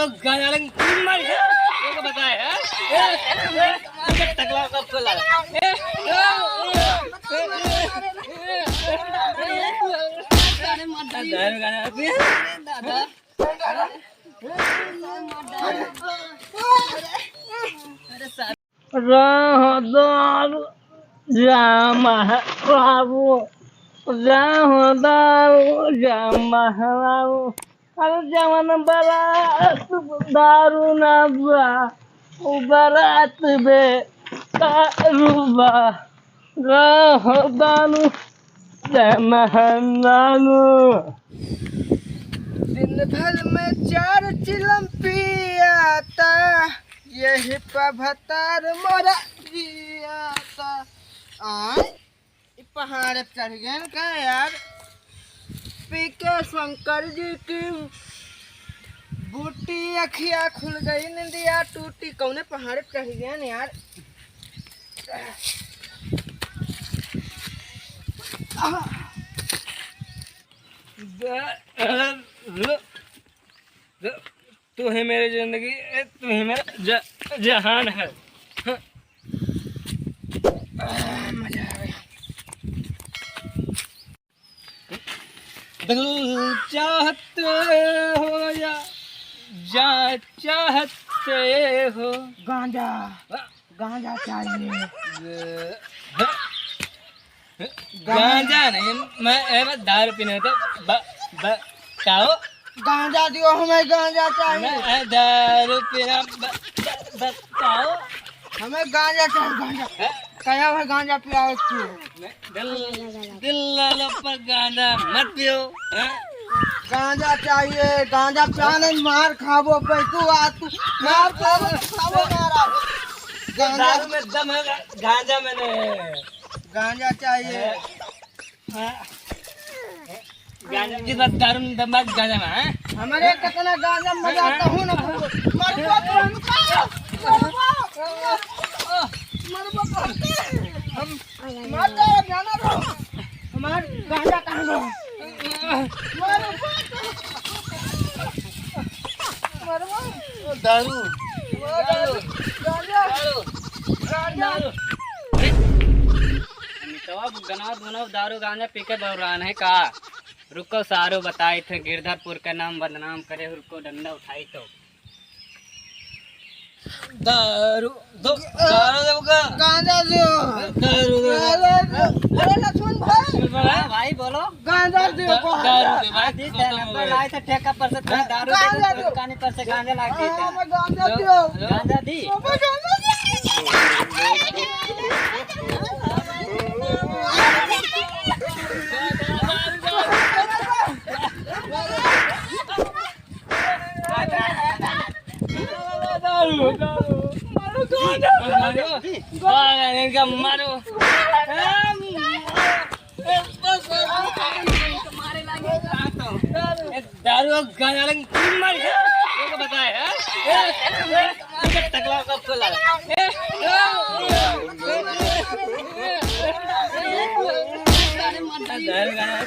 दारू गाना लग मर ये को बताए है टकला कब को लगा दारू गाना दादा रहदार जामहराबू रहदार जामहराबू अरे जवन बारात दारू ना बा बारात बे कारुबा रहदारू जामहराबू दिन भर में 4 चिलम पियाता यही पभतार मोरा जियाता आय पहाड़ पे चढ़ गए का यार पी के शंकर जी की बूटी अखिया खुल गई निंदिया टूटी कौने पहाड़ पे चढ़ गए न यार तू है मेरी जिंदगी तू है मेरा जहान है मजा आ गया दिल चाहते हो या जा चाहते हो गांजा गांजा चाहिए गांजा नहीं मैं दारू पीने तो बताओ गांजा दियो हमें गांजा चाहिए मैं दारू पीना बताओ हमें गांजा चाहिए गांजा कया है गांजा पियाओ तू दिल पर गांजा मत पियो गांजा चाहिए गांजा पियाने मार खाबो पे तू आ तू मार खाबो मारा गांजा में दम है गांजा में नहीं गांजा चाहिए गांजा की बात दारू में दम गांजा में है हमारे कितना गांजा मजा आता हूँ ना मरबो हम मर जाए जाना दो हमार गांजा कहाँ दो दारू गांजा दारू गांजा पी के दौरान है का रुको सारो बताए थे गिरधरपुर का नाम बदनाम करे रुको डंडा उठाई तो दारू दो दारू देगा गांजा दो दारू अरे लक्ष्मण भाई भाई बोलो गांजा दो दारू दे भाई नंबर लाए थे ठेका पर से दारू दे दुकान पर से गांजा ला के गांजा दो गांजा दी मारो दारू गाना लग मर ये को बताए है टकला कब को लगा दारू गाना